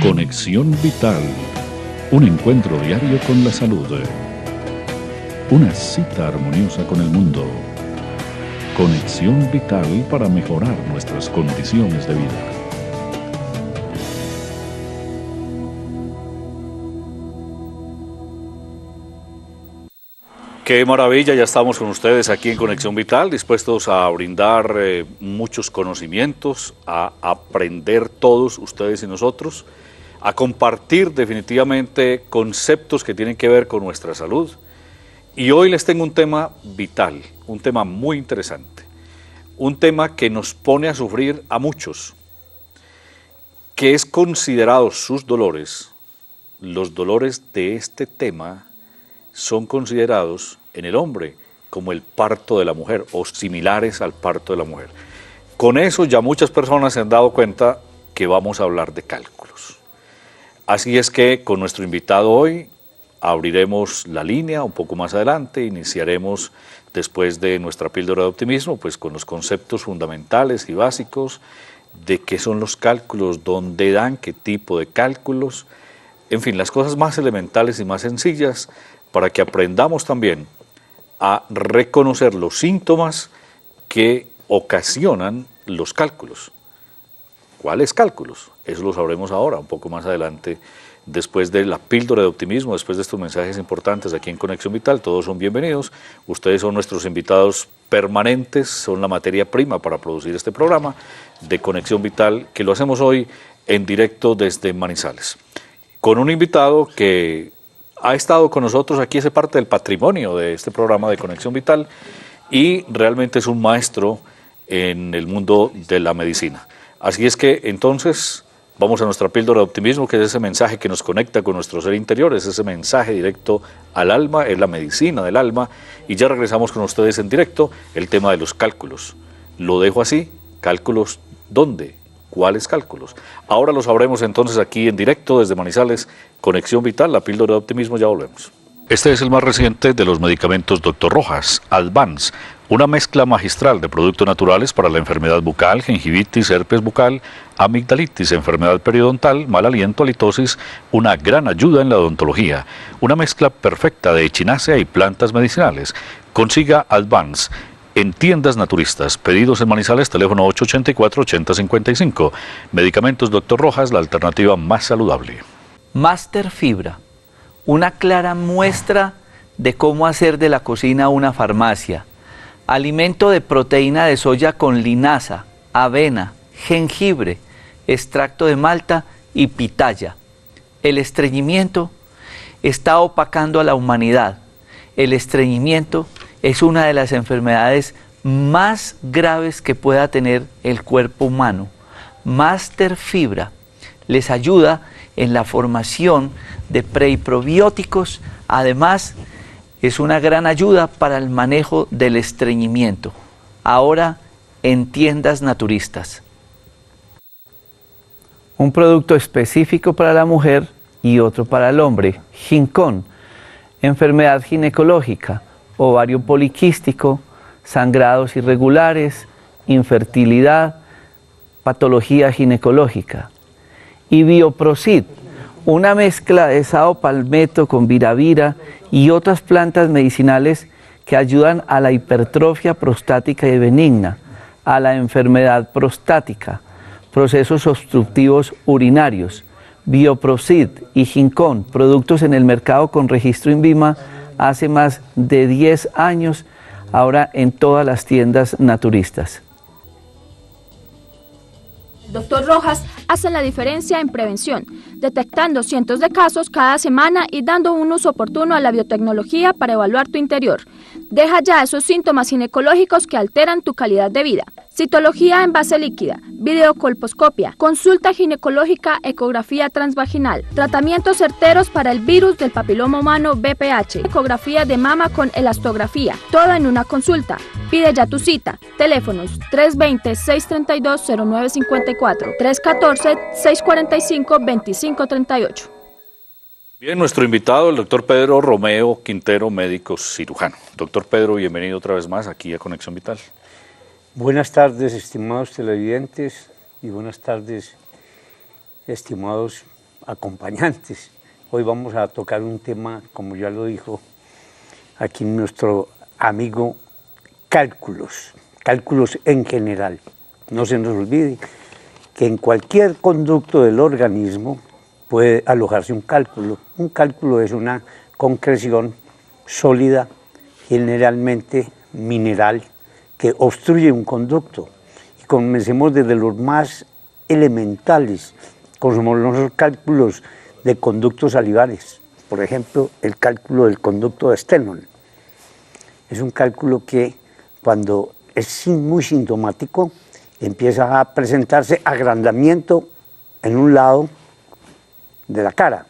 Conexión Vital, un encuentro diario con la salud. Una cita armoniosa con el mundo. Conexión Vital para mejorar nuestras condiciones de vida. Qué maravilla, ya estamos con ustedes aquí en Conexión Vital, dispuestos a brindar muchos conocimientos, a aprender todos ustedes y nosotros, a compartir definitivamente conceptos que tienen que ver con nuestra salud. Y hoy les tengo un tema vital, un tema muy interesante, un tema que nos pone a sufrir a muchos, que es considerado sus dolores, los dolores de este tema, son considerados en el hombre como el parto de la mujer o similares al parto de la mujer. Con eso ya muchas personas se han dado cuenta que vamos a hablar de cálculos. Así es que con nuestro invitado hoy abriremos la línea un poco más adelante, iniciaremos después de nuestra píldora de optimismo, pues con los conceptos fundamentales y básicos de qué son los cálculos, dónde dan, qué tipo de cálculos, en fin, las cosas más elementales y más sencillas para que aprendamos también a reconocer los síntomas que ocasionan los cálculos. ¿Cuáles cálculos? Eso lo sabremos ahora, un poco más adelante, después de la píldora de optimismo, después de estos mensajes importantes aquí en Conexión Vital. Todos son bienvenidos, ustedes son nuestros invitados permanentes, son la materia prima para producir este programa de Conexión Vital, que lo hacemos hoy en directo desde Manizales, con un invitado que ha estado con nosotros aquí, hace parte del patrimonio de este programa de Conexión Vital y realmente es un maestro en el mundo de la medicina. Así es que entonces vamos a nuestra píldora de optimismo, que es ese mensaje que nos conecta con nuestro ser interior, es ese mensaje directo al alma, es la medicina del alma, y ya regresamos con ustedes en directo, el tema de los cálculos. Lo dejo así, cálculos, ¿dónde? ¿Cuáles cálculos? Ahora lo sabremos entonces aquí en directo desde Manizales, Conexión Vital, la píldora de optimismo, ya volvemos. Este es el más reciente de los medicamentos Dr. Rojas, Advance, una mezcla magistral de productos naturales para la enfermedad bucal, gingivitis, herpes bucal, amigdalitis, enfermedad periodontal, mal aliento, halitosis, una gran ayuda en la odontología, una mezcla perfecta de echinacea y plantas medicinales. Consiga Advance en tiendas naturistas, pedidos en Manizales, teléfono 884-8055. Medicamentos Dr. Rojas, la alternativa más saludable. Master Fibra, una clara muestra de cómo hacer de la cocina una farmacia. Alimento de proteína de soya con linaza, avena, jengibre, extracto de malta y pitaya. El estreñimiento está opacando a la humanidad. El estreñimiento es una de las enfermedades más graves que pueda tener el cuerpo humano. Master Fibra les ayuda en la formación de pre y probióticos. Además, es una gran ayuda para el manejo del estreñimiento. Ahora en tiendas naturistas. Un producto específico para la mujer y otro para el hombre. Ginkgon, enfermedad ginecológica, ovario poliquístico, sangrados irregulares, infertilidad, patología ginecológica. Y Bioprosid, una mezcla de sao palmetto con viravira y otras plantas medicinales que ayudan a la hipertrofia prostática y benigna, a la enfermedad prostática, procesos obstructivos urinarios. Bioprosid y Ginkgon, productos en el mercado con registro INVIMA hace más de 10 años, ahora en todas las tiendas naturistas. Dr. Rojas hace la diferencia en prevención, detectando cientos de casos cada semana y dando un uso oportuno a la biotecnología para evaluar tu interior. Deja ya esos síntomas ginecológicos que alteran tu calidad de vida. Citología en base líquida, videocolposcopia, consulta ginecológica, ecografía transvaginal, tratamientos certeros para el virus del papiloma humano VPH, ecografía de mama con elastografía, todo en una consulta. Pide ya tu cita. Teléfonos 320-632-0954, 314-645-2538. Bien, nuestro invitado, el doctor Pedro Romeo Quintero, médico cirujano. Doctor Pedro, bienvenido otra vez más aquí a Conexión Vital. Buenas tardes, estimados televidentes, y buenas tardes, estimados acompañantes. Hoy vamos a tocar un tema, como ya lo dijo aquí nuestro amigo, cálculos en general. No se nos olvide que en cualquier conducto del organismo puede alojarse un cálculo. Un cálculo es una concreción sólida, generalmente mineral, que obstruye un conducto. Y comencemos desde los más elementales, como los cálculos de conductos salivares. Por ejemplo, el cálculo del conducto de Stenone. Es un cálculo que cuando es muy sintomático empieza a presentarse agrandamiento en un lado de la cara,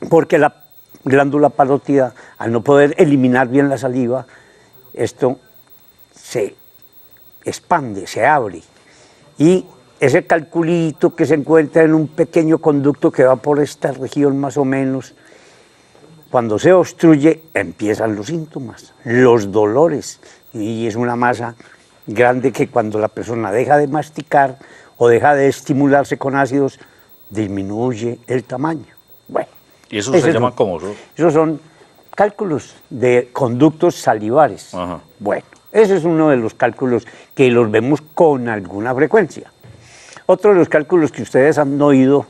porque la glándula parótida, al no poder eliminar bien la saliva, esto se expande, se abre, y ese calculito que se encuentra en un pequeño conducto que va por esta región más o menos, cuando se obstruye empiezan los síntomas, los dolores, y es una masa grande que cuando la persona deja de masticar o deja de estimularse con ácidos, disminuye el tamaño. Bueno, ¿y eso se llama cómo? Esos son cálculos de conductos salivares. Ajá. Bueno, ese es uno de los cálculos que los vemos con alguna frecuencia. Otro de los cálculos que ustedes han oído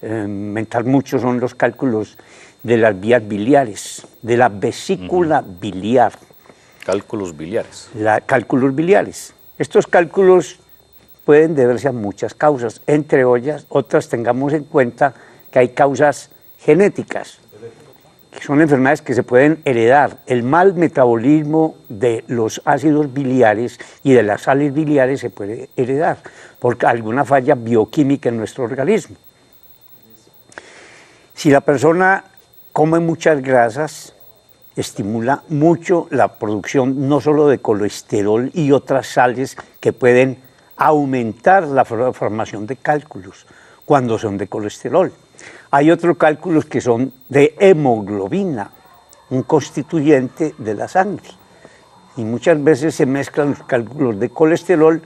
mentar mucho son los cálculos de las vías biliares, de la vesícula biliar. Cálculos biliares. Cálculos biliares. Estos cálculos pueden deberse a muchas causas, entre otras tengamos en cuenta que hay causas genéticas, que son enfermedades que se pueden heredar. El mal metabolismo de los ácidos biliares y de las sales biliares se puede heredar por alguna falla bioquímica en nuestro organismo. Si la persona come muchas grasas, estimula mucho la producción no solo de colesterol y otras sales que pueden aumentar la formación de cálculos cuando son de colesterol. Hay otros cálculos que son de hemoglobina, un constituyente de la sangre. Y muchas veces se mezclan los cálculos de colesterol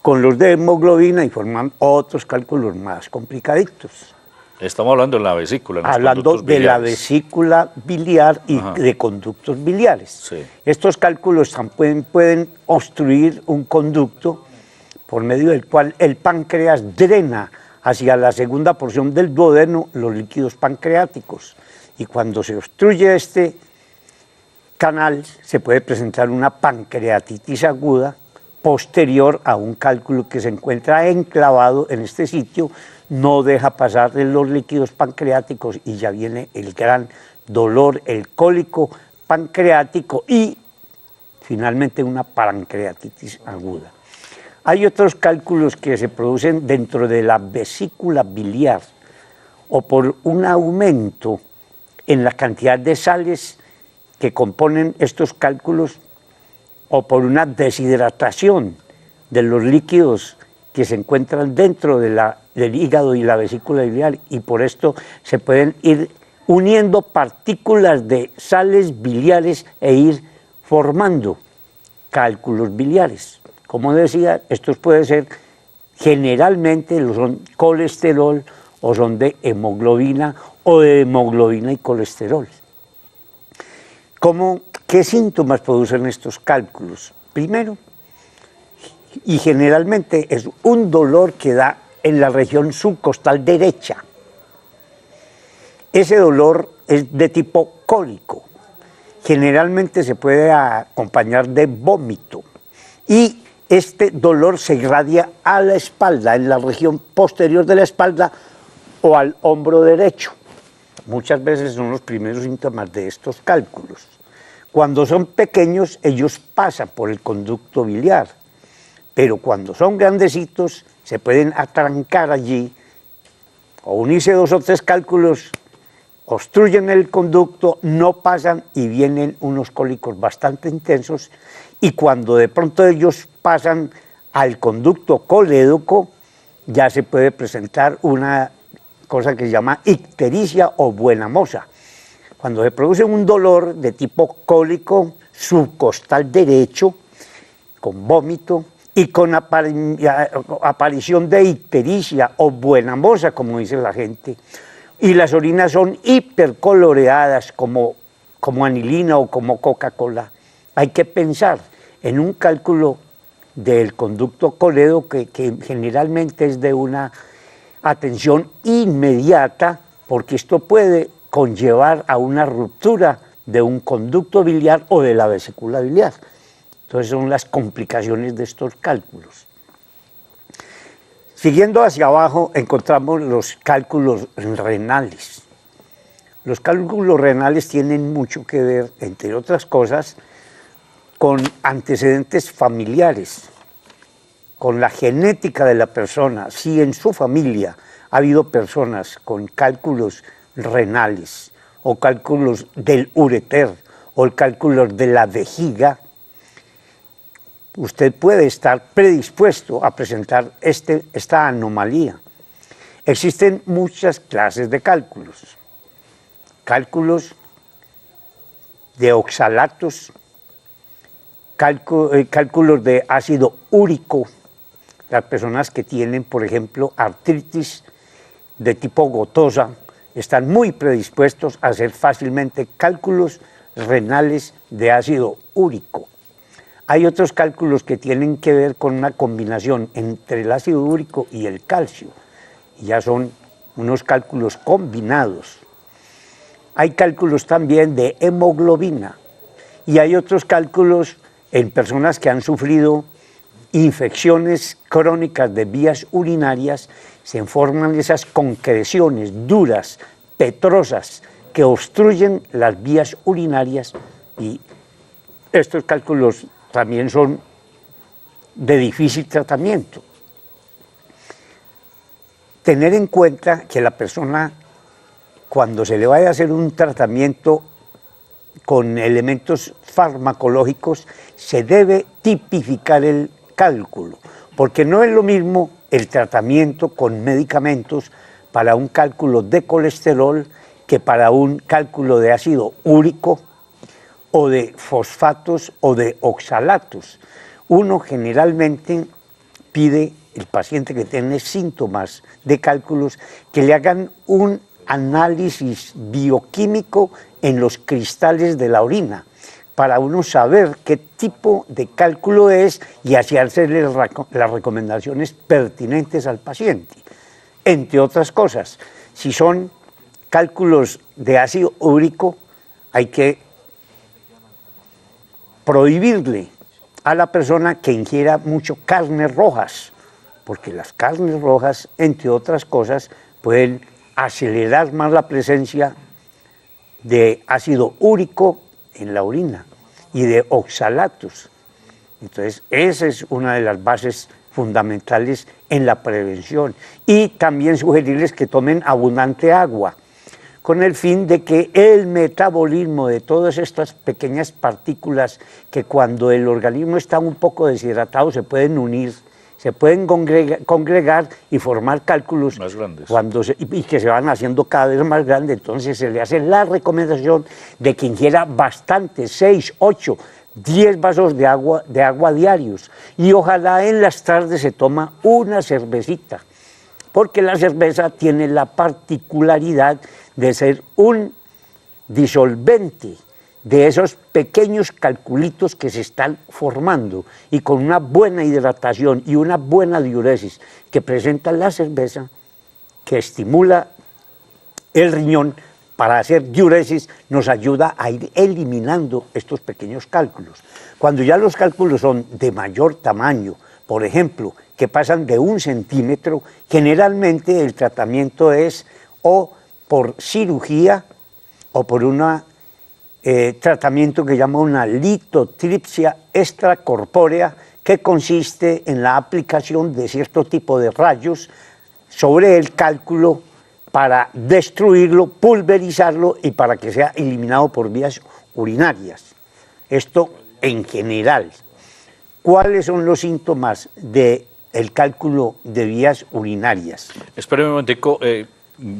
con los de hemoglobina y forman otros cálculos más complicaditos. Estamos hablando de la vesícula. Hablando de la vesícula biliar y de conductos biliares. Sí. Estos cálculos también pueden obstruir un conducto por medio del cual el páncreas drena hacia la segunda porción del duodeno los líquidos pancreáticos. Y cuando se obstruye este canal, se puede presentar una pancreatitis aguda posterior a un cálculo que se encuentra enclavado en este sitio, no deja pasar de los líquidos pancreáticos y ya viene el gran dolor, el cólico pancreático y finalmente una pancreatitis aguda. Hay otros cálculos que se producen dentro de la vesícula biliar o por un aumento en la cantidad de sales que componen estos cálculos o por una deshidratación de los líquidos que se encuentran dentro del hígado y la vesícula biliar, y por esto se pueden ir uniendo partículas de sales biliares e ir formando cálculos biliares. Como decía, estos pueden ser generalmente son colesterol o son de hemoglobina o de hemoglobina y colesterol. ¿Qué síntomas producen estos cálculos? Primero, y generalmente es un dolor que da en la región subcostal derecha. Ese dolor es de tipo cólico. Generalmente se puede acompañar de vómito y este dolor se irradia a la espalda, en la región posterior de la espalda o al hombro derecho. Muchas veces son los primeros síntomas de estos cálculos. Cuando son pequeños, ellos pasan por el conducto biliar, pero cuando son grandecitos, se pueden atrancar allí, o unirse 2 o 3 cálculos, obstruyen el conducto, no pasan y vienen unos cólicos bastante intensos, y cuando de pronto ellos pasan al conducto colédoco, ya se puede presentar una cosa que se llama ictericia o buena moza. Cuando se produce un dolor de tipo cólico subcostal derecho, con vómito, y con aparición de ictericia o buena moza, como dice la gente, y las orinas son hipercoloreadas como anilina o como Coca-Cola. Hay que pensar en un cálculo del conducto colédoco que generalmente es de una atención inmediata, porque esto puede conllevar a una ruptura de un conducto biliar o de la vesícula biliar. Entonces son las complicaciones de estos cálculos. Siguiendo hacia abajo encontramos los cálculos renales. Los cálculos renales tienen mucho que ver, entre otras cosas, con antecedentes familiares, con la genética de la persona. Si en su familia ha habido personas con cálculos renales o cálculos del ureter o cálculos de la vejiga, usted puede estar predispuesto a presentar esta anomalía. Existen muchas clases de cálculos. Cálculos de oxalatos, cálculos de ácido úrico. Las personas que tienen, por ejemplo, artritis de tipo gotosa, están muy predispuestos a hacer fácilmente cálculos renales de ácido úrico. Hay otros cálculos que tienen que ver con una combinación entre el ácido úrico y el calcio, y ya son unos cálculos combinados. Hay cálculos también de hemoglobina, y hay otros cálculos en personas que han sufrido infecciones crónicas de vías urinarias. Se forman esas concreciones duras, petrosas, que obstruyen las vías urinarias, y estos cálculos también son de difícil tratamiento. Tener en cuenta que la persona, cuando se le vaya a hacer un tratamiento con elementos farmacológicos, se debe tipificar el cálculo, porque no es lo mismo el tratamiento con medicamentos para un cálculo de colesterol que para un cálculo de ácido úrico o de fosfatos o de oxalatos. Uno generalmente pide, el paciente que tiene síntomas de cálculos, que le hagan un análisis bioquímico en los cristales de la orina, para uno saber qué tipo de cálculo es y hacerle las recomendaciones pertinentes al paciente. Entre otras cosas, si son cálculos de ácido úrico, hay que prohibirle a la persona que ingiera mucho carnes rojas, porque las carnes rojas, entre otras cosas, pueden acelerar más la presencia de ácido úrico en la orina y de oxalatos. Entonces, esa es una de las bases fundamentales en la prevención. Y también sugerirles que tomen abundante agua, con el fin de que el metabolismo de todas estas pequeñas partículas, que cuando el organismo está un poco deshidratado se pueden unir, se pueden congregar y formar cálculos más grandes, y que se van haciendo cada vez más grandes. Entonces se le hace la recomendación de que ingiera bastante, 6, 8, 10 vasos de agua diarios, y ojalá en las tardes se toma una cervecita, porque la cerveza tiene la particularidad de ser un disolvente de esos pequeños calculitos que se están formando, y con una buena hidratación y una buena diuresis que presenta la cerveza, que estimula el riñón para hacer diuresis, nos ayuda a ir eliminando estos pequeños cálculos. Cuando ya los cálculos son de mayor tamaño, por ejemplo, que pasan de 1 centímetro, generalmente el tratamiento es o por cirugía o por un tratamiento que llama una litotripsia extracorpórea, que consiste en la aplicación de cierto tipo de rayos sobre el cálculo para destruirlo, pulverizarlo y para que sea eliminado por vías urinarias. Esto en general. ¿Cuáles son los síntomas del cálculo de vías urinarias? Espéreme un momentico,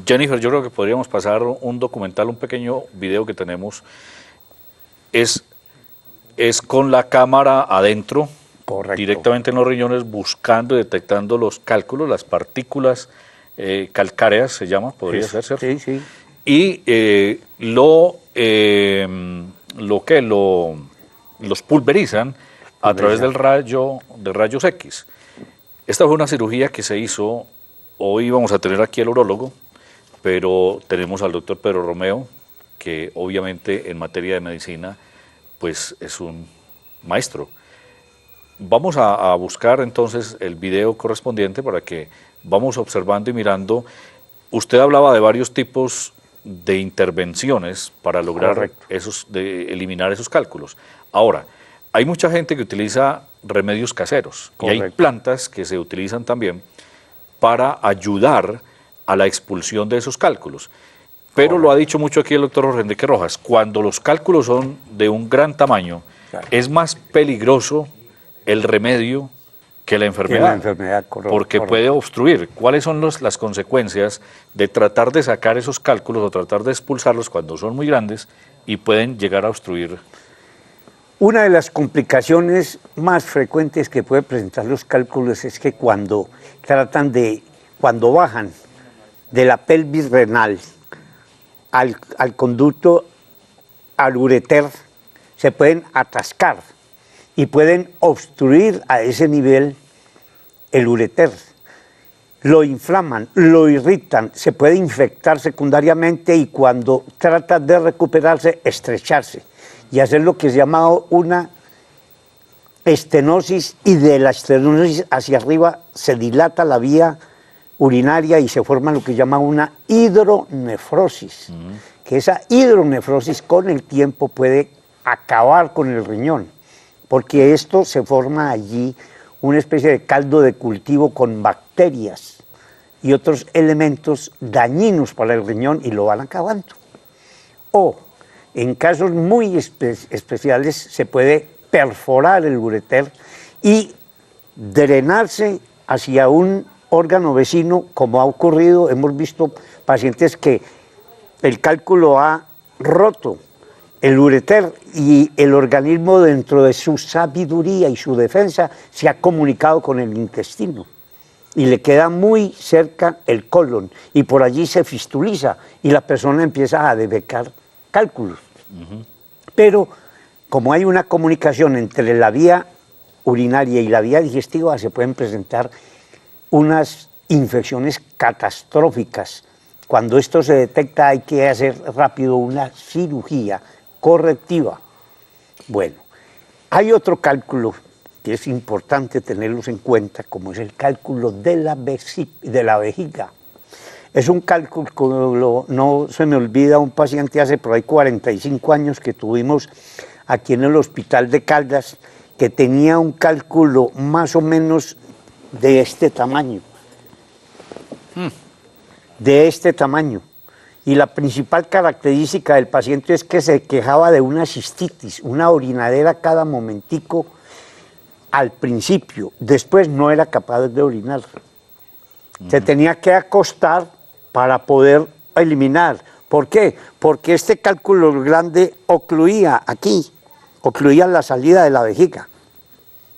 Jennifer, yo creo que podríamos pasar un documental, un pequeño video que tenemos. Es con la cámara adentro. Correcto. directamente en los riñones, buscando y detectando los cálculos, las partículas calcáreas, se llama, podría ser, ¿cierto? Sí, sí. Y los pulverizan a través de rayos X. Esta fue una cirugía que se hizo, hoy vamos a tener aquí al urólogo, pero tenemos al doctor Pedro Romeo, que obviamente en materia de medicina pues es un maestro. Vamos a buscar entonces el video correspondiente para que vamos observando y mirando. Usted hablaba de varios tipos de intervenciones para lograr eliminar esos cálculos. Ahora, hay mucha gente que utiliza remedios caseros y hay plantas que se utilizan también para ayudar a la expulsión de esos cálculos. Pero lo ha dicho mucho aquí el doctor Jorge Enrique Rojas, cuando los cálculos son de un gran tamaño, es más peligroso el remedio que la enfermedad, porque puede obstruir. ¿Cuáles son las consecuencias de tratar de sacar esos cálculos o tratar de expulsarlos cuando son muy grandes y pueden llegar a obstruir? Una de las complicaciones más frecuentes que puede presentar los cálculos es que cuando bajan de la pelvis renal al conducto, al ureter, se pueden atascar y pueden obstruir a ese nivel el ureter. Lo inflaman, lo irritan, se puede infectar secundariamente y cuando trata de recuperarse, estrecharse y hacer lo que se llama una estenosis, y de la estenosis hacia arriba se dilata la vía urinaria y se forma lo que se llama una hidronefrosis, que esa hidronefrosis con el tiempo puede acabar con el riñón, porque esto se forma allí una especie de caldo de cultivo con bacterias y otros elementos dañinos para el riñón y lo van acabando. O en casos muy especiales se puede perforar el ureter y drenarse hacia un órgano vecino, como ha ocurrido. Hemos visto pacientes que el cálculo ha roto el ureter y el organismo, dentro de su sabiduría y su defensa, se ha comunicado con el intestino y le queda muy cerca el colon y por allí se fistuliza y la persona empieza a defecar cálculos. Pero como hay una comunicación entre la vía urinaria y la vía digestiva, se pueden presentar unas infecciones catastróficas. Cuando esto se detecta hay que hacer rápido una cirugía correctiva. Bueno, hay otro cálculo que es importante tenerlos en cuenta, como es el cálculo de la vejiga. Es un cálculo, no se me olvida, un paciente hace por ahí 45 años que tuvimos aquí en el hospital de Caldas, que tenía un cálculo más o menos de este tamaño. De este tamaño. Y la principal característica del paciente es que se quejaba de una cistitis, una orinadera cada momentico al principio. Después no era capaz de orinar. Se tenía que acostar para poder eliminar. ¿Por qué? Porque este cálculo grande ocluía aquí, ocluía la salida de la vejiga.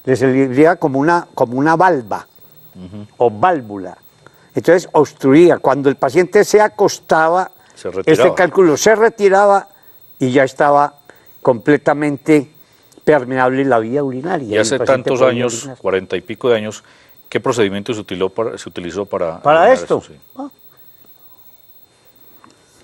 Le servía como una valva o válvula. Entonces obstruía. Cuando el paciente se acostaba, este cálculo se retiraba y ya estaba completamente permeable la vía urinaria. Y hace tantos años, 40 y pico de años, ¿qué procedimiento se utilizó para esto? Eso, sí.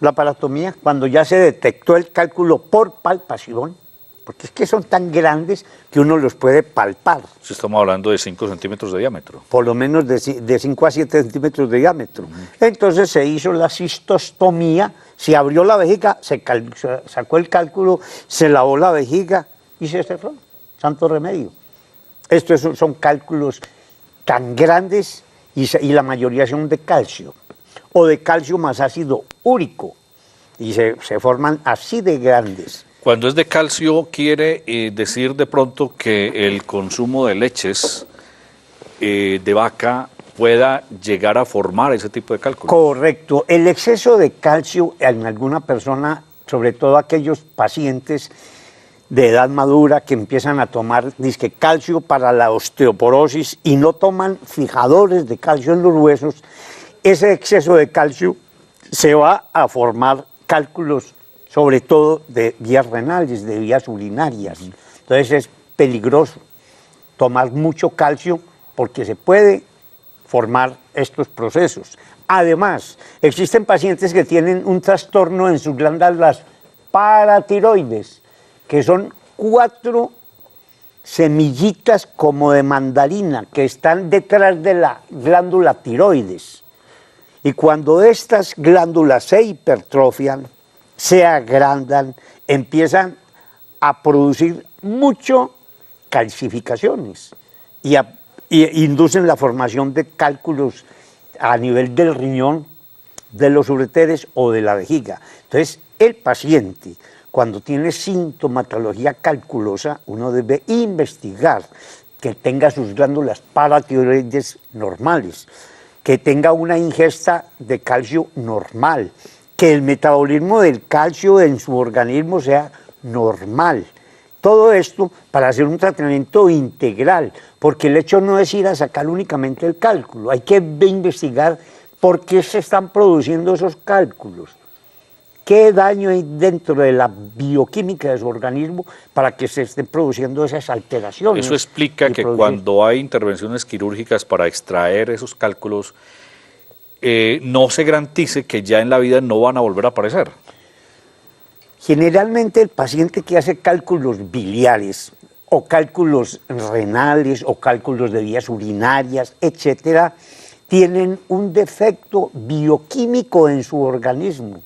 La paratomía, cuando ya se detectó el cálculo por palpación, porque es que son tan grandes que uno los puede palpar. Si estamos hablando de 5 centímetros de diámetro. Por lo menos de 5 a 7 centímetros de diámetro. Entonces se hizo la cistostomía, se abrió la vejiga, se sacó el cálculo, se lavó la vejiga y se cerró. Santo remedio. Estos son cálculos tan grandes y la mayoría son de calcio, o de calcio más ácido úrico, y se forman así de grandes. Cuando es de calcio, quiere decir de pronto que el consumo de leches de vaca pueda llegar a formar ese tipo de cálculos. Correcto. El exceso de calcio en alguna persona, sobre todo aquellos pacientes de edad madura que empiezan a tomar disque calcio para la osteoporosis y no toman fijadores de calcio en los huesos, ese exceso de calcio se va a formar cálculos, sobre todo de vías renales, de vías urinarias. Entonces es peligroso tomar mucho calcio porque se puede formar estos procesos. Además, existen pacientes que tienen un trastorno en sus glándulas paratiroides, que son 4 semillitas como de mandarina que están detrás de la glándula tiroides. Y cuando estas glándulas se hipertrofian, se agrandan, empiezan a producir mucho calcificaciones y inducen la formación de cálculos a nivel del riñón, de los ureteres o de la vejiga. Entonces, el paciente, cuando tiene sintomatología calculosa, uno debe investigar que tenga sus glándulas paratiroides normales, que tenga una ingesta de calcio normal, que el metabolismo del calcio en su organismo sea normal. Todo esto para hacer un tratamiento integral, porque el hecho no es ir a sacar únicamente el cálculo, hay que investigar por qué se están produciendo esos cálculos, qué daño hay dentro de la bioquímica de su organismo para que se estén produciendo esas alteraciones. Eso explica que cuando hay intervenciones quirúrgicas para extraer esos cálculos, no se garantice que ya en la vida no van a volver a aparecer. Generalmente el paciente que hace cálculos biliares o cálculos renales o cálculos de vías urinarias, etcétera, tienen un defecto bioquímico en su organismo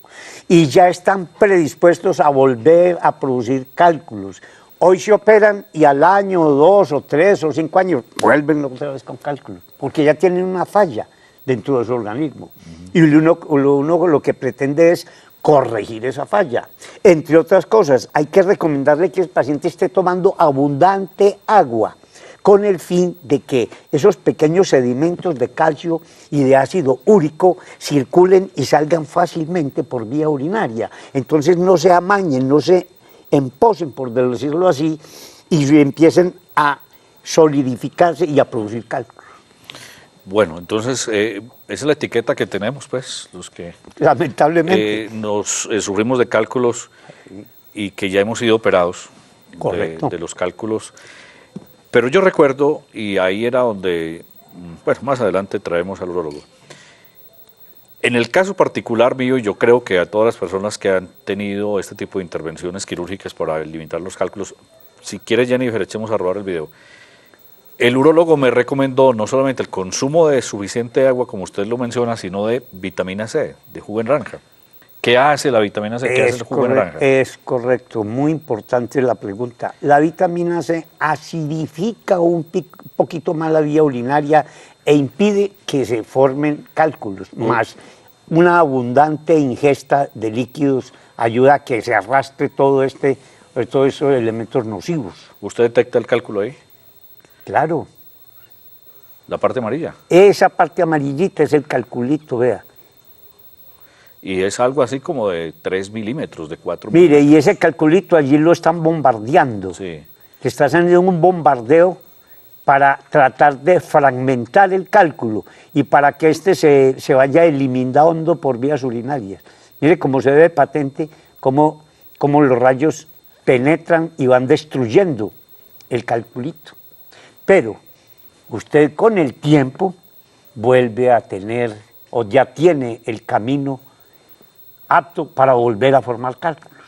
y ya están predispuestos a volver a producir cálculos. Hoy se operan y al año, 2 o 3 o 5 años vuelven otra vez con cálculos, porque ya tienen una falla dentro de su organismo. Y uno lo que pretende es corregir esa falla. Entre otras cosas, hay que recomendarle que el paciente esté tomando abundante agua, con el fin de que esos pequeños sedimentos de calcio y de ácido úrico circulen y salgan fácilmente por vía urinaria. Entonces no se amañen, no se emposen, por decirlo así, y empiecen a solidificarse y a producir cálculos. Bueno, entonces esa es la etiqueta que tenemos, pues, los que lamentablemente sufrimos de cálculos y que ya hemos sido operados de los cálculos. Pero yo recuerdo, y ahí era donde, bueno, más adelante traemos al urólogo. En el caso particular mío, yo creo que a todas las personas que han tenido este tipo de intervenciones quirúrgicas para limitar los cálculos, si quiere, Jennifer, echemos a robar el video. El urólogo me recomendó no solamente el consumo de suficiente agua, como usted lo menciona, sino de vitamina C, de jugo de naranja. ¿Qué hace la vitamina C? ¿Qué hace el jugo de naranja? Es correcto, muy importante la pregunta. La vitamina C acidifica un poquito más la vía urinaria e impide que se formen cálculos, más una abundante ingesta de líquidos ayuda a que se arrastre todos esos elementos nocivos. ¿Usted detecta el cálculo ahí? Claro. ¿La parte amarilla? Esa parte amarillita es el calculito, vea. Y es algo así como de 3 milímetros, de 4 milímetros. Mire, y ese calculito allí lo están bombardeando. Sí. Que está haciendo un bombardeo para tratar de fragmentar el cálculo y para que se vaya eliminando por vías urinarias. Mire cómo se ve patente, cómo los rayos penetran y van destruyendo el calculito. Pero usted con el tiempo vuelve a tener o ya tiene el camino apto para volver a formar cálculos.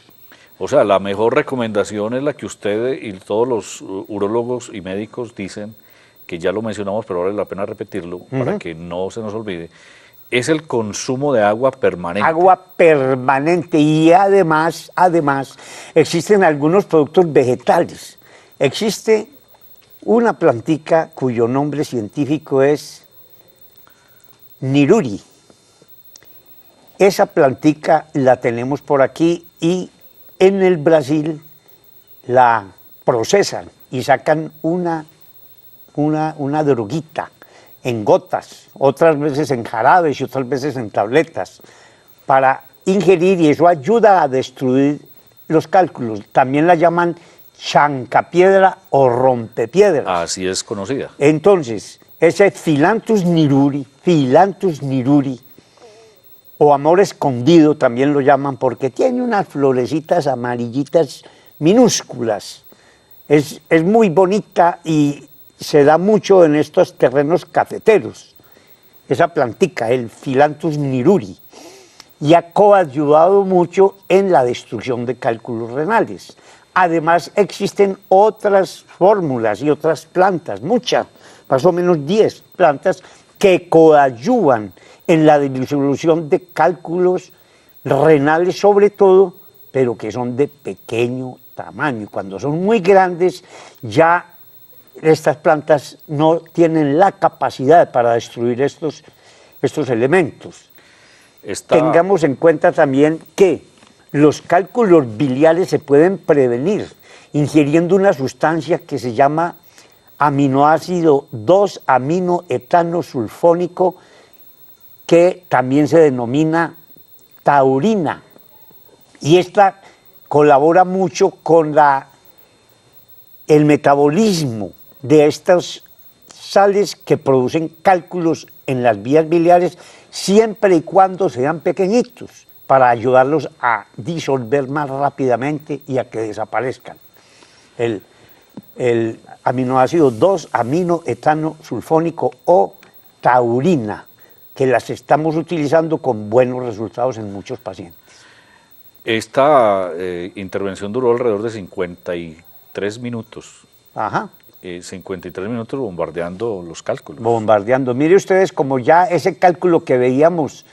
O sea, la mejor recomendación es la que usted y todos los urólogos y médicos dicen, que ya lo mencionamos, pero vale la pena repetirlo, para que no se nos olvide, es el consumo de agua permanente. Agua permanente y además existen algunos productos vegetales. Existe una plantica cuyo nombre científico es niruri. Esa plantica la tenemos por aquí y en el Brasil la procesan y sacan una droguita en gotas, otras veces en jarabes y otras veces en tabletas, para ingerir, y eso ayuda a destruir los cálculos. También la llaman chancapiedra o rompepiedras. Así es conocida. Entonces, ese Phyllanthus niruri, o amor escondido también lo llaman, porque tiene unas florecitas amarillitas minúsculas. Es muy bonita y se da mucho en estos terrenos cafeteros. Esa plantica, el Phyllanthus niruri, y ha coadyuvado mucho en la destrucción de cálculos renales. Además, existen otras fórmulas y otras plantas, muchas, más o menos 10 plantas, que coadyuvan en la disolución de cálculos renales sobre todo, pero que son de pequeño tamaño. Cuando son muy grandes, ya estas plantas no tienen la capacidad para destruir estos elementos. Tengamos en cuenta también que los cálculos biliares se pueden prevenir ingiriendo una sustancia que se llama aminoácido 2-aminoetanosulfónico, que también se denomina taurina, y esta colabora mucho con el metabolismo de estas sales que producen cálculos en las vías biliares, siempre y cuando sean pequeñitos, para ayudarlos a disolver más rápidamente y a que desaparezcan. El aminoácido 2-aminoetanosulfónico o taurina, que las estamos utilizando con buenos resultados en muchos pacientes. Esta intervención duró alrededor de 53 minutos. Ajá. 53 minutos bombardeando los cálculos. Bombardeando. Mire ustedes, como ya ese cálculo que veíamos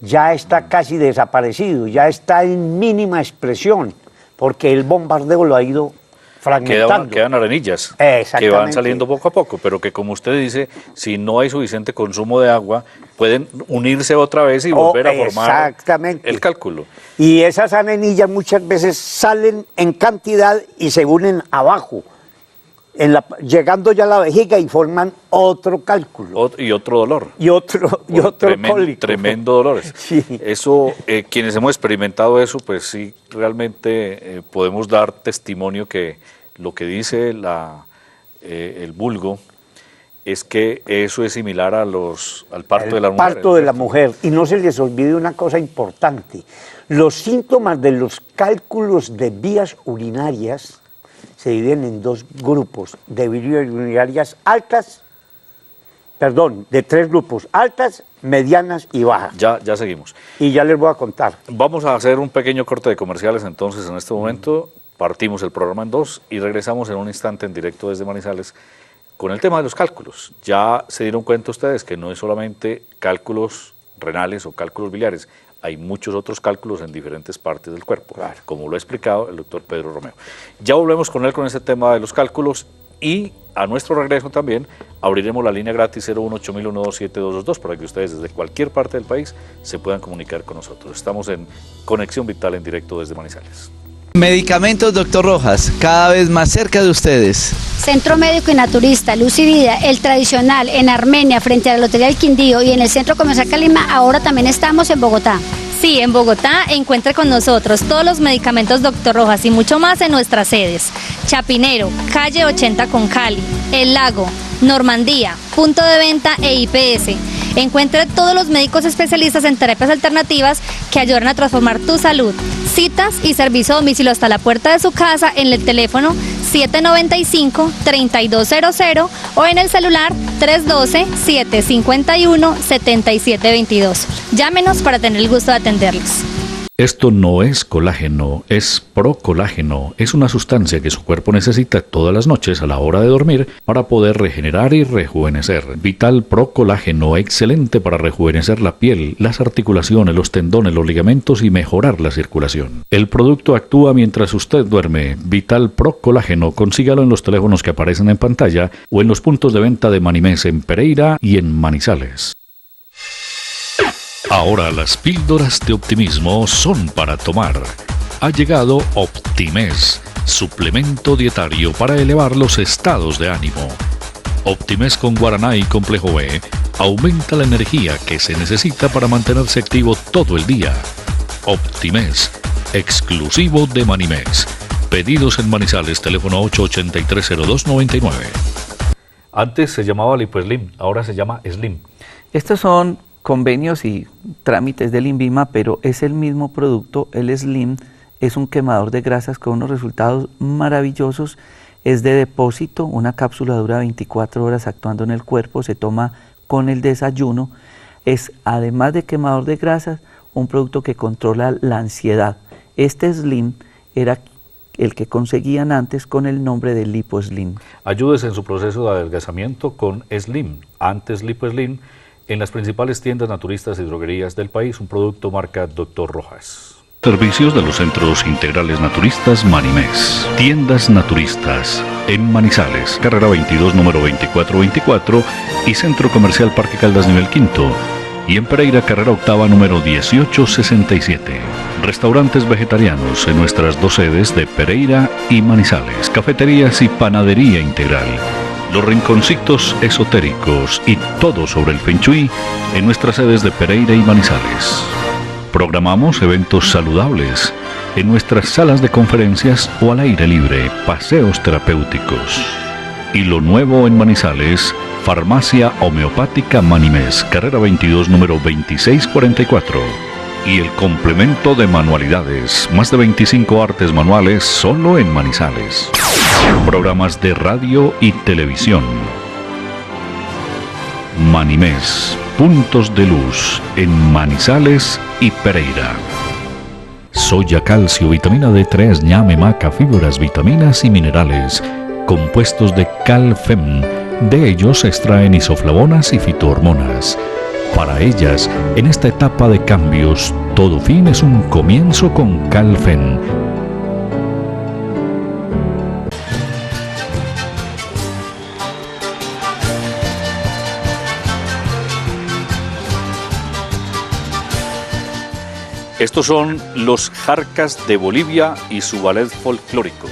ya está casi desaparecido, ya está en mínima expresión, porque el bombardeo lo ha ido fragmentando. Quedan arenillas que van saliendo poco a poco, pero que, como usted dice, si no hay suficiente consumo de agua, pueden unirse otra vez y volver a formar el cálculo. Y esas arenillas muchas veces salen en cantidad y se unen abajo, llegando ya a la vejiga, y forman otro cálculo. Y otro dolor. Y otro cólico. Tremendo dolores. Sí. Eso, quienes hemos experimentado eso, pues sí, realmente podemos dar testimonio que lo que dice el vulgo es que eso es similar al parto de la mujer. El parto de la mujer. Y no se les olvide una cosa importante. Los síntomas de los cálculos de vías urinarias se dividen en dos grupos de vías urinarias altas, de 3 grupos: altas, medianas y bajas. Ya seguimos. Y ya les voy a contar. Vamos a hacer un pequeño corte de comerciales entonces en este momento. Partimos el programa en 2 y regresamos en un instante en directo desde Manizales con el tema de los cálculos. Ya se dieron cuenta ustedes que no es solamente cálculos renales o cálculos biliares, hay muchos otros cálculos en diferentes partes del cuerpo, claro, como lo ha explicado el doctor Pedro Romeo. Ya volvemos con él con este tema de los cálculos, y a nuestro regreso también abriremos la línea gratis 018-127-222 para que ustedes desde cualquier parte del país se puedan comunicar con nosotros. Estamos en Conexión Vital en directo desde Manizales. Medicamentos Dr. Rojas, cada vez más cerca de ustedes. Centro Médico y Naturista, Luz y Vida, el tradicional en Armenia frente a la Lotería del Quindío y en el Centro Comercial Calima. Ahora también estamos en Bogotá. Sí, en Bogotá encuentre con nosotros todos los medicamentos Dr. Rojas y mucho más en nuestras sedes: Chapinero, calle 80 con Cali, El Lago, Normandía, punto de venta e IPS. Encuentre todos los médicos especialistas en terapias alternativas que ayudan a transformar tu salud. Citas y servicio a domicilio hasta la puerta de su casa en el teléfono 795-3200 o en el celular 312-751-7722. Llámenos para tener el gusto de atenderlos. Esto no es colágeno, es procolágeno. Es una sustancia que su cuerpo necesita todas las noches a la hora de dormir para poder regenerar y rejuvenecer. Vital Procolágeno, excelente para rejuvenecer la piel, las articulaciones, los tendones, los ligamentos y mejorar la circulación. El producto actúa mientras usted duerme. Vital Procolágeno, consígalo en los teléfonos que aparecen en pantalla o en los puntos de venta de Manimés en Pereira y en Manizales. Ahora las píldoras de optimismo son para tomar. Ha llegado Optimés, suplemento dietario para elevar los estados de ánimo. Optimés con guaraná y complejo B aumenta la energía que se necesita para mantenerse activo todo el día. Optimés, exclusivo de Manimés. Pedidos en Manizales, teléfono 883-0299. Antes se llamaba LipoSlim, ahora se llama Slim. Estos son convenios y trámites del INVIMA, pero es el mismo producto. El Slim es un quemador de grasas con unos resultados maravillosos. Es de depósito, una cápsula dura 24 horas actuando en el cuerpo, se toma con el desayuno. Es, además de quemador de grasas, un producto que controla la ansiedad. Este Slim era el que conseguían antes con el nombre de LipoSlim. Ayúdese en su proceso de adelgazamiento con Slim, antes LipoSlim, en las principales tiendas naturistas y droguerías del país, un producto marca Dr. Rojas. Servicios de los Centros Integrales Naturistas Manimés. Tiendas naturistas en Manizales, carrera 22, número 2424 y Centro Comercial Parque Caldas nivel 5. Y en Pereira, carrera octava, número 1867. Restaurantes vegetarianos en nuestras dos sedes de Pereira y Manizales. Cafeterías y panadería integral. Los rinconcitos esotéricos y todo sobre el Feng Shui en nuestras sedes de Pereira y Manizales. Programamos eventos saludables en nuestras salas de conferencias o al aire libre, paseos terapéuticos. Y lo nuevo en Manizales, Farmacia Homeopática Manimés, carrera 22, número 2644. Y el complemento de manualidades, más de 25 artes manuales solo en Manizales. Programas de radio y televisión. Manimés, puntos de luz en Manizales y Pereira. Soya, calcio, vitamina D3, ñame, maca, fibras, vitaminas y minerales, compuestos de Calfem. De ellos se extraen isoflavonas y fitohormonas. Para ellas, en esta etapa de cambios, todo fin es un comienzo con Calfem. Estos son los Jarcas de Bolivia y su ballet folclórico.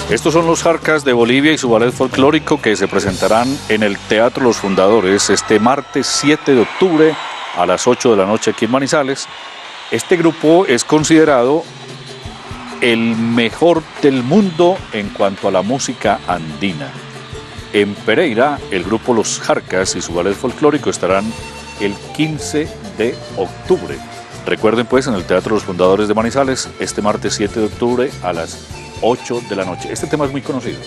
Estos son los Jarcas de Bolivia y su ballet folclórico que se presentarán en el Teatro Los Fundadores este martes 7 de octubre a las 8 de la noche aquí en Manizales. Este grupo es considerado el mejor del mundo en cuanto a la música andina. En Pereira, el grupo Los Jarcas y su ballet folclórico estarán el 15 de octubre. Recuerden pues en el Teatro Los Fundadores de Manizales este martes 7 de octubre a las 8 de la noche. Este tema es muy conocido.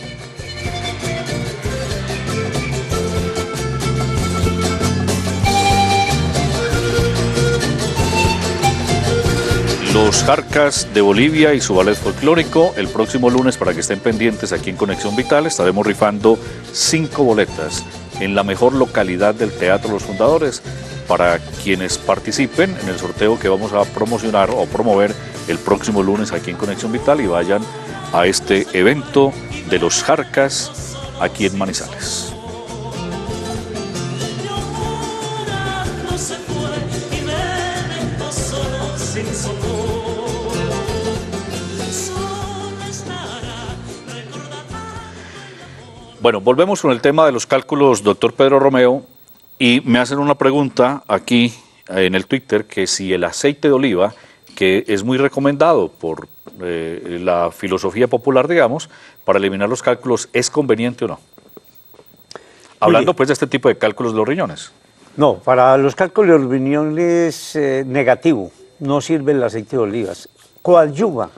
Los Jarcas de Bolivia y su ballet folclórico, el próximo lunes, para que estén pendientes aquí en Conexión Vital, estaremos rifando 5 boletas en la mejor localidad del Teatro Los Fundadores para quienes participen en el sorteo que vamos a promocionar o promover el próximo lunes aquí en Conexión Vital y vayan a este evento de los Jarcas aquí en Manizales. Bueno, volvemos con el tema de los cálculos, doctor Pedro Romeo, y me hacen una pregunta aquí en el Twitter, que si el aceite de oliva, que es muy recomendado por la filosofía popular, digamos, para eliminar los cálculos, ¿es conveniente o no? Hablando pues de este tipo de cálculos de los riñones. No, para los cálculos de los riñones negativo, no sirve el aceite de olivas. Coadyuva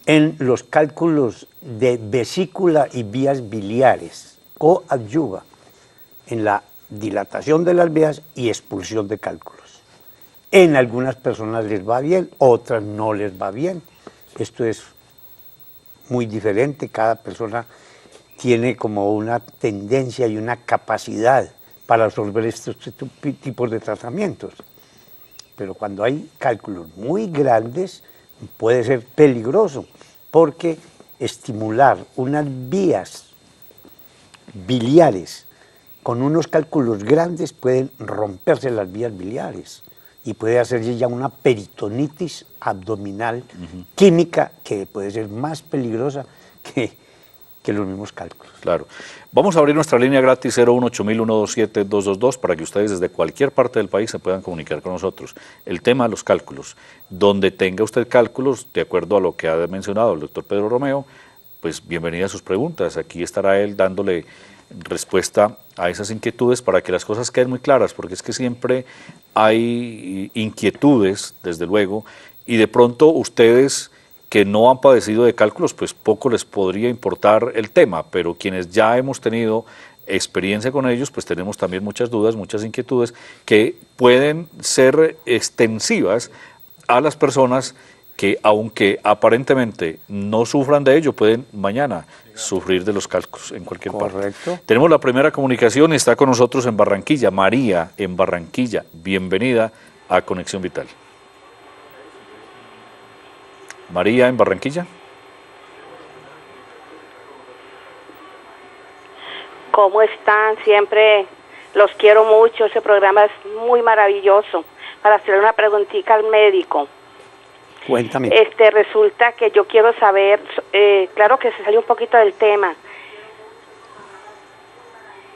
en los cálculos de vesícula y vías biliares, coadyuva en la dilatación de las vías y expulsión de cálculos. En algunas personas les va bien, otras no les va bien. Esto es muy diferente, cada persona tiene como una tendencia y una capacidad para absorber estos tipos de tratamientos. Pero cuando hay cálculos muy grandes puede ser peligroso, porque estimular unas vías biliares con unos cálculos grandes pueden romperse las vías biliares y puede hacerse ya una peritonitis abdominal química que puede ser más peligrosa que los mismos cálculos. Claro. Vamos a abrir nuestra línea gratis 018-127-222 para que ustedes desde cualquier parte del país se puedan comunicar con nosotros. El tema de los cálculos. Donde tenga usted cálculos, de acuerdo a lo que ha mencionado el doctor Pedro Romeo, pues bienvenida a sus preguntas. Aquí estará él dándole respuesta a esas inquietudes para que las cosas queden muy claras, porque es que siempre hay inquietudes, desde luego, y de pronto ustedes que no han padecido de cálculos, pues poco les podría importar el tema, pero quienes ya hemos tenido experiencia con ellos, pues tenemos también muchas dudas, muchas inquietudes que pueden ser extensivas a las personas que, aunque aparentemente no sufran de ello, pueden mañana sufrir de los cálculos en cualquier parte. Tenemos la primera comunicación y está con nosotros en Barranquilla, María en Barranquilla. Bienvenida a Conexión Vital. María en Barranquilla. ¿Cómo están? Siempre los quiero mucho, ese programa es muy maravilloso. Para hacerle una preguntita al médico. Cuéntame. Resulta que yo quiero saber, claro que se salió un poquito del tema.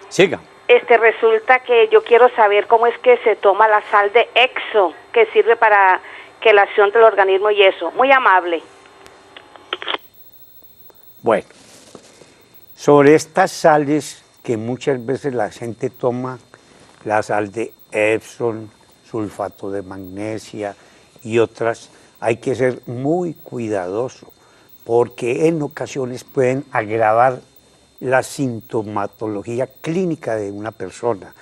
Siga. Resulta que yo quiero saber cómo es que se toma la sal de Exo, que sirve para quelación del organismo y eso. Muy amable. Bueno, sobre estas sales que muchas veces la gente toma, la sal de Epsom, sulfato de magnesia y otras, hay que ser muy cuidadoso porque en ocasiones pueden agravar la sintomatología clínica de una persona.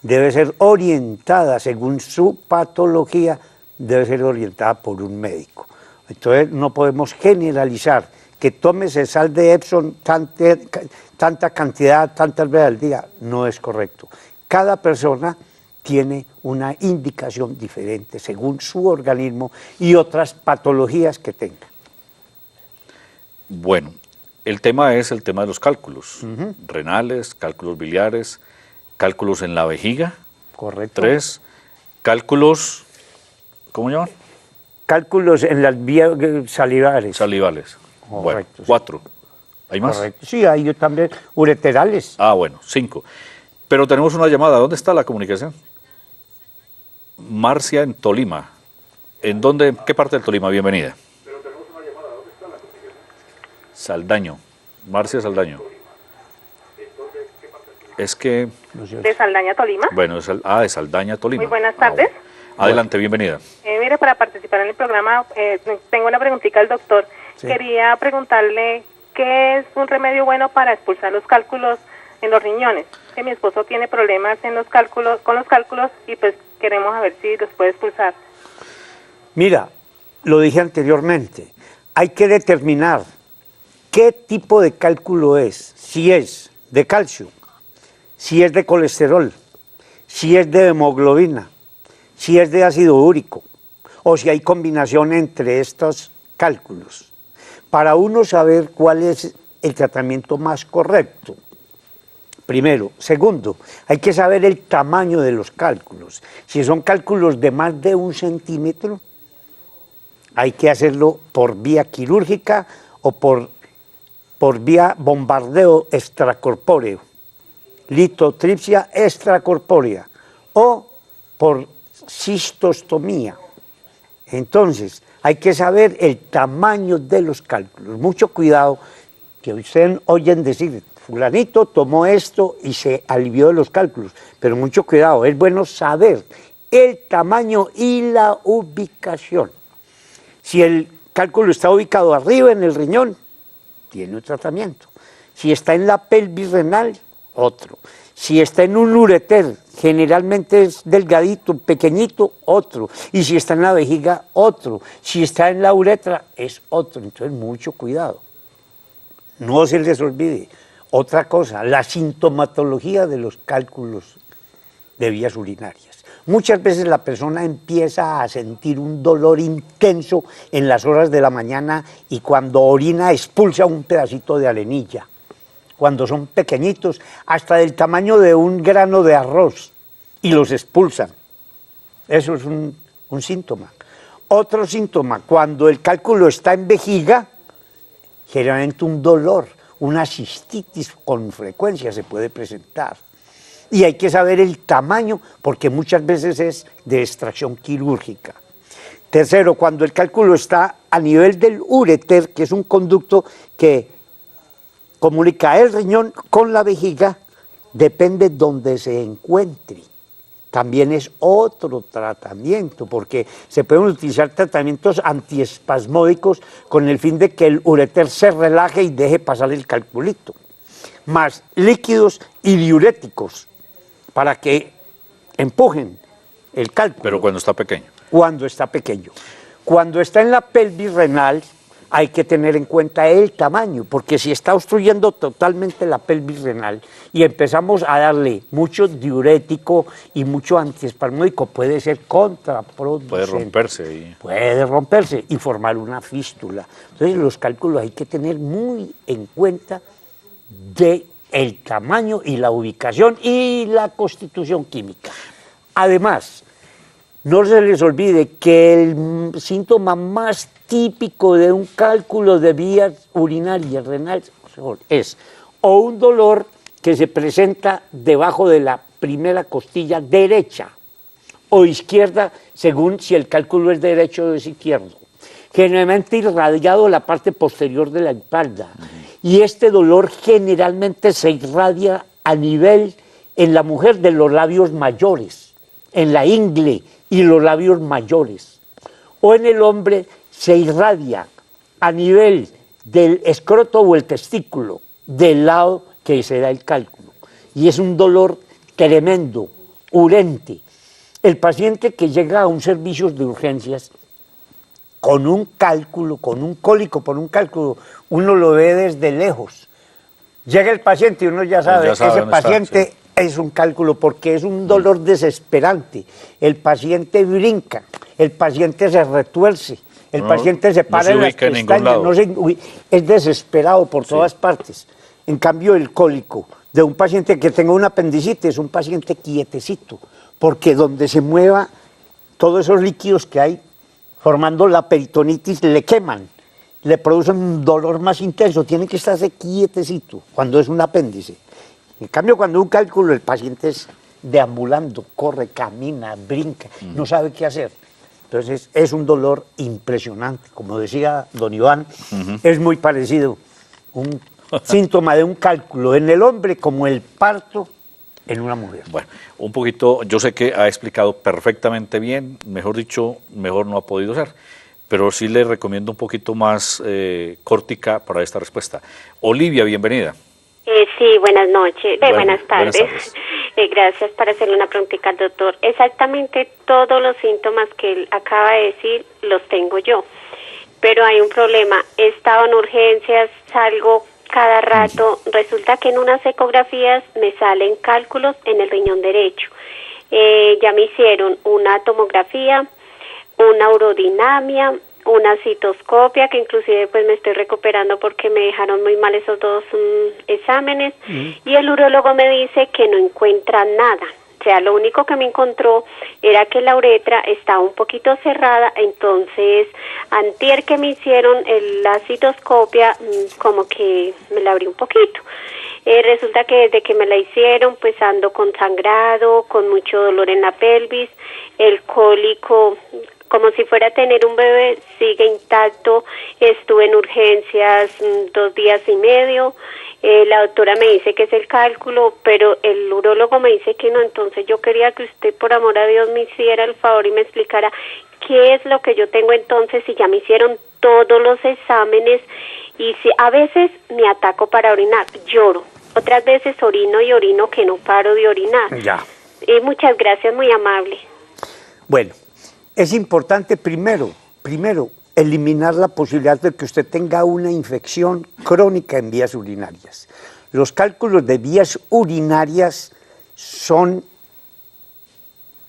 Debe ser orientada según su patología, debe ser orientada por un médico. Entonces no podemos generalizar que tómese sal de Epsom tanta cantidad, tantas veces al día, no es correcto. Cada persona tiene una indicación diferente según su organismo y otras patologías que tenga. Bueno, el tema es el tema de los cálculos renales, cálculos biliares, cálculos en la vejiga. Correcto. 3, cálculos, ¿cómo llaman? Cálculos en las vías salivales. Salivales. Correcto. Bueno, 4. ¿Hay más? Correcto. Sí, hay yo también. Ureterales. Ah, bueno, 5. Pero tenemos una llamada. ¿Dónde está la comunicación? Marcia en Tolima. ¿En dónde? ¿Qué parte del Tolima? Bienvenida. Pero tenemos una llamada. ¿Dónde está la comunicación? Saldaño. Marcia Saldaño. Es que... ¿De Saldaña, Tolima? Bueno, de Saldaña, Tolima. Muy buenas tardes. Adelante, bienvenida. Mire, para participar en el programa, tengo una preguntita al doctor. Sí. Quería preguntarle qué es un remedio bueno para expulsar los cálculos en los riñones. Que mi esposo tiene problemas con los cálculos y pues queremos a ver si los puede expulsar. Mira, lo dije anteriormente, hay que determinar qué tipo de cálculo es, si es de calcio, si es de colesterol, si es de hemoglobina, si es de ácido úrico o si hay combinación entre estos cálculos, para uno saber cuál es el tratamiento más correcto. Primero. Segundo, hay que saber el tamaño de los cálculos. Si son cálculos de más de 1 centímetro, hay que hacerlo por vía quirúrgica o por vía bombardeo extracorpóreo, litotripsia extracorpórea o por cistostomía. Entonces, hay que saber el tamaño de los cálculos. Mucho cuidado, que ustedes oyen decir, fulanito tomó esto y se alivió de los cálculos, pero mucho cuidado, es bueno saber el tamaño y la ubicación. Si el cálculo está ubicado arriba en el riñón, tiene un tratamiento. Si está en la pelvis renal, otro. Si está en un ureter, generalmente es delgadito, pequeñito, otro. Y si está en la vejiga, otro. Si está en la uretra, es otro. Entonces, mucho cuidado. No se les olvide. Otra cosa, la sintomatología de los cálculos de vías urinarias. Muchas veces la persona empieza a sentir un dolor intenso en las horas de la mañana y cuando orina expulsa un pedacito de arenilla cuando son pequeñitos, hasta del tamaño de un grano de arroz, y los expulsan. Eso es un síntoma. Otro síntoma, cuando el cálculo está en vejiga, generalmente un dolor, una cistitis con frecuencia se puede presentar. Y hay que saber el tamaño, porque muchas veces es de extracción quirúrgica. Tercero, cuando el cálculo está a nivel del uréter, que es un conducto que comunica el riñón con la vejiga, depende donde se encuentre. También es otro tratamiento, porque se pueden utilizar tratamientos antiespasmódicos con el fin de que el uréter se relaje y deje pasar el calculito. Más líquidos y diuréticos para que empujen el cálculo. Pero cuando está pequeño. Cuando está pequeño. Cuando está en la pelvis renal, hay que tener en cuenta el tamaño, porque si está obstruyendo totalmente la pelvis renal y empezamos a darle mucho diurético y mucho antiespasmódico, puede ser contraproducente. Puede romperse. Puede romperse y formar una fístula. Entonces los cálculos hay que tener muy en cuenta de el tamaño y la ubicación y la constitución química. Además, no se les olvide que el síntoma más típico de un cálculo de vías urinarias renales es o un dolor que se presenta debajo de la primera costilla derecha o izquierda, según si el cálculo es derecho o es izquierdo. Generalmente irradiado la parte posterior de la espalda. Y este dolor generalmente se irradia a nivel en la mujer de los labios mayores, en la ingle y los labios mayores. O en el hombre se irradia a nivel del escroto o el testículo, del lado que se da el cálculo. Y es un dolor tremendo, urente. El paciente que llega a un servicio de urgencias con un cálculo, con un cólico por un cálculo, uno lo ve desde lejos. Llega el paciente y uno ya sabe que ese paciente es un cálculo porque es un dolor desesperante. El paciente brinca, el paciente se retuerce, el paciente se para en las pestañas, es desesperado por todas partes. En cambio, el cólico de un paciente que tenga un apendicitis es un paciente quietecito, porque donde se mueva todos esos líquidos que hay formando la peritonitis le queman, le producen un dolor más intenso, tiene que estarse quietecito cuando es un apéndice. En cambio, cuando un cálculo, el paciente es deambulando, corre, camina, brinca, no sabe qué hacer. Entonces es un dolor impresionante, como decía don Iván, es muy parecido, un síntoma de un cálculo en el hombre como el parto en una mujer. Bueno, un poquito, yo sé que ha explicado perfectamente bien, mejor dicho, mejor no ha podido ser, pero sí le recomiendo un poquito más cortica para esta respuesta. Olivia, bienvenida. Sí, buenas noches, buenas tardes. Buenas tardes. Gracias por hacerle una preguntita al doctor. Exactamente todos los síntomas que él acaba de decir los tengo yo, pero hay un problema. He estado en urgencias, salgo cada rato, resulta que en unas ecografías me salen cálculos en el riñón derecho. Ya me hicieron una tomografía, una urodinamia, una citoscopia, que inclusive pues me estoy recuperando porque me dejaron muy mal esos dos exámenes, y el urólogo me dice que no encuentra nada. O sea, lo único que me encontró era que la uretra estaba un poquito cerrada, entonces antier que me hicieron la citoscopia, como que me la abrí un poquito. Resulta que desde que me la hicieron, pues ando con sangrado, con mucho dolor en la pelvis, el cólico, como si fuera a tener un bebé, sigue intacto. Estuve en urgencias 2 días y medio. La doctora me dice que es el cálculo, pero el urólogo me dice que no. Entonces yo quería que usted, por amor a Dios, me hiciera el favor y me explicara qué es lo que yo tengo entonces, si ya me hicieron todos los exámenes, y si a veces me ataco para orinar, lloro, otras veces orino y orino que no paro de orinar. Ya. Muchas gracias, muy amable. Bueno, es importante primero, eliminar la posibilidad de que usted tenga una infección crónica en vías urinarias. Los cálculos de vías urinarias son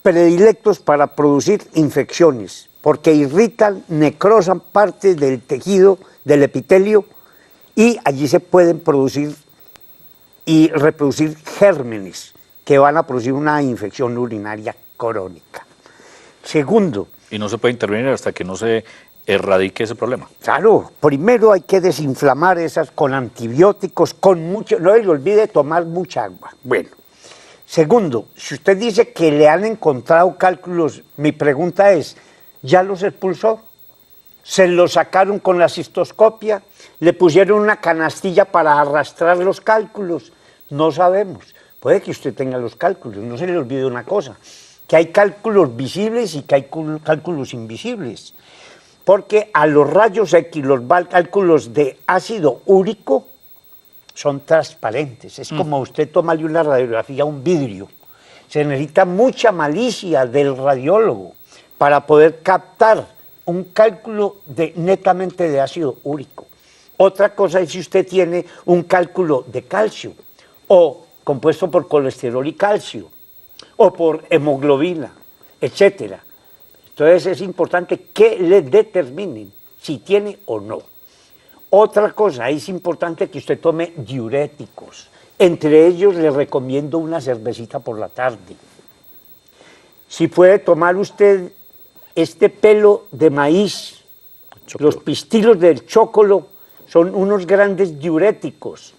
predilectos para producir infecciones, porque irritan, necrosan parte del tejido, del epitelio, y allí se pueden producir y reproducir gérmenes que van a producir una infección urinaria crónica. Segundo. Y no se puede intervenir hasta que no se erradique ese problema. Claro, primero hay que desinflamar esas con antibióticos, con mucho, no se le olvide tomar mucha agua. Bueno, segundo, si usted dice que le han encontrado cálculos, mi pregunta es, ¿ya los expulsó? ¿Se los sacaron con la cistoscopia? ¿Le pusieron una canastilla para arrastrar los cálculos? No sabemos. Puede que usted tenga los cálculos, no se le olvide una cosa, que hay cálculos visibles y que hay cálculos invisibles. Porque a los rayos X, los cálculos de ácido úrico son transparentes. Es como usted tomarle una radiografía a un vidrio. Se necesita mucha malicia del radiólogo para poder captar un cálculo netamente de ácido úrico. Otra cosa es si usted tiene un cálculo de calcio, o compuesto por colesterol y calcio, o por hemoglobina, etcétera. Entonces es importante que le determinen si tiene o no. Otra cosa, es importante que usted tome diuréticos. Entre ellos le recomiendo una cervecita por la tarde. Si puede tomar usted este pelo de maíz, los pistilos del chocolo son unos grandes diuréticos.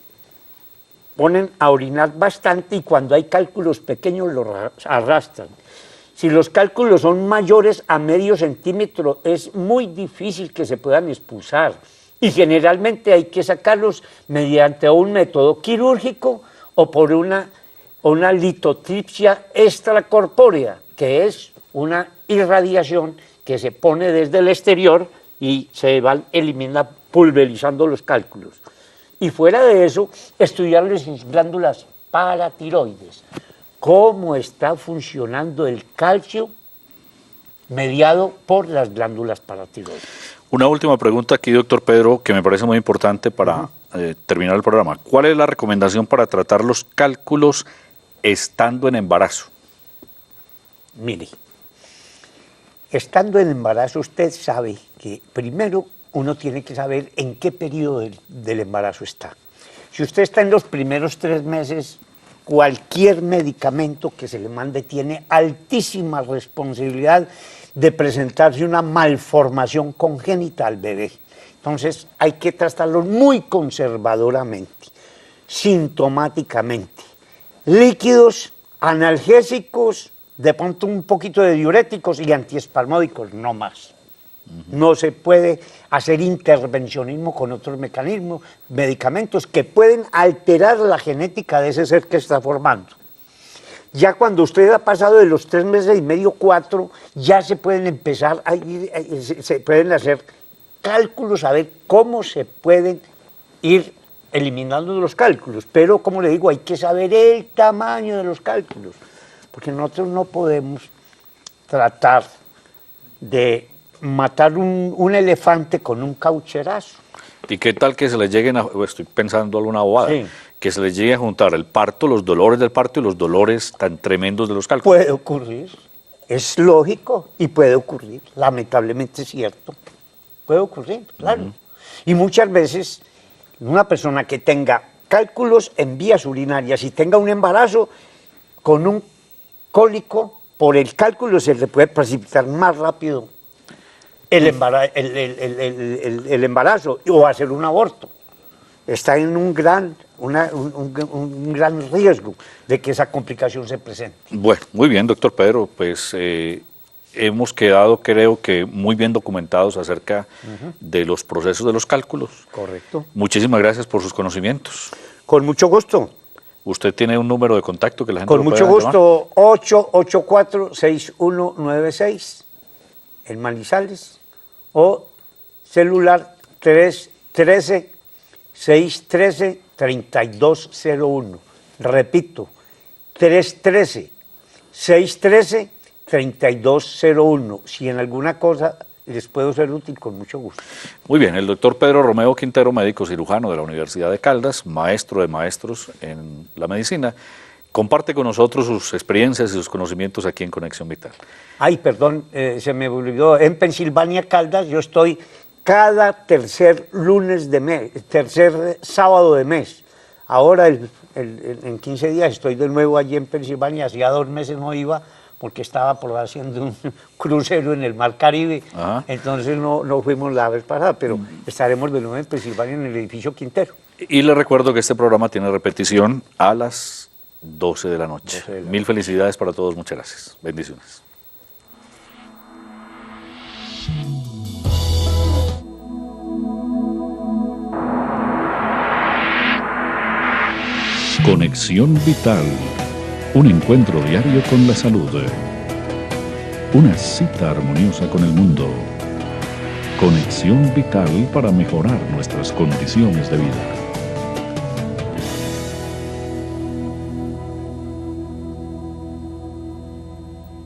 Ponen a orinar bastante y cuando hay cálculos pequeños los arrastran. Si los cálculos son mayores a medio centímetro, es muy difícil que se puedan expulsar. Y generalmente hay que sacarlos mediante un método quirúrgico o por una litotripsia extracorpórea, que es una irradiación que se pone desde el exterior y se van eliminando, pulverizando los cálculos. Y fuera de eso, estudiarles sus glándulas paratiroides. Cómo está funcionando el calcio mediado por las glándulas paratiroides. Una última pregunta aquí, doctor Pedro, que me parece muy importante para terminar el programa. ¿Cuál es la recomendación para tratar los cálculos estando en embarazo? Mire, estando en embarazo usted sabe que primero uno tiene que saber en qué periodo del embarazo está. Si usted está en los primeros 3 meses, cualquier medicamento que se le mande tiene altísima responsabilidad de presentarse una malformación congénita al bebé. Entonces hay que tratarlo muy conservadoramente, sintomáticamente. Líquidos, analgésicos, de pronto un poquito de diuréticos y antiespasmódicos, no más. No se puede hacer intervencionismo con otros mecanismos, medicamentos que pueden alterar la genética de ese ser que está formando. Ya cuando usted ha pasado de los 3 meses y medio, 4, ya se pueden empezar a ir, se pueden hacer cálculos, a ver cómo se pueden ir eliminando los cálculos. Pero, como le digo, hay que saber el tamaño de los cálculos, porque nosotros no podemos tratar de matar un elefante con un caucherazo. ¿Y qué tal que se les lleguen a, estoy pensando alguna bobada, que se les llegue a juntar el parto, los dolores del parto y los dolores tan tremendos de los cálculos? Puede ocurrir, es lógico y puede ocurrir, lamentablemente es cierto, puede ocurrir, claro. Y muchas veces una persona que tenga cálculos en vías urinarias y tenga un embarazo con un cólico, por el cálculo se le puede precipitar más rápido el embarazo o hacer un aborto. Está en un gran riesgo de que esa complicación se presente. Bueno, muy bien, doctor Pedro, pues hemos quedado, creo que, muy bien documentados acerca de los procesos de los cálculos. Correcto. Muchísimas gracias por sus conocimientos. Con mucho gusto. ¿Usted tiene un número de contacto que la gente Con lo mucho pueda gusto, 884-6196 en Manizales o celular 313-613-3201. Repito, 313-613-3201. Si en alguna cosa les puedo ser útil, con mucho gusto. Muy bien, el doctor Pedro Romeo Quintero, médico cirujano de la Universidad de Caldas, maestro de maestros en la medicina, comparte con nosotros sus experiencias y sus conocimientos aquí en Conexión Vital. Ay, perdón, se me olvidó, en Pensilvania, Caldas, yo estoy cada tercer lunes de mes, tercer sábado de mes. Ahora en 15 días estoy de nuevo allí en Pensilvania. Hacía 2 meses no iba porque estaba por haciendo un crucero en el Mar Caribe. Ajá. Entonces no fuimos la vez pasada, pero estaremos de nuevo en Pensilvania en el edificio Quintero. Y le recuerdo que este programa tiene repetición a las 12 de la noche. Mil felicidades para todos, muchas gracias. Bendiciones. Conexión Vital, un encuentro diario con la salud, una cita armoniosa con el mundo. Conexión Vital para mejorar nuestras condiciones de vida.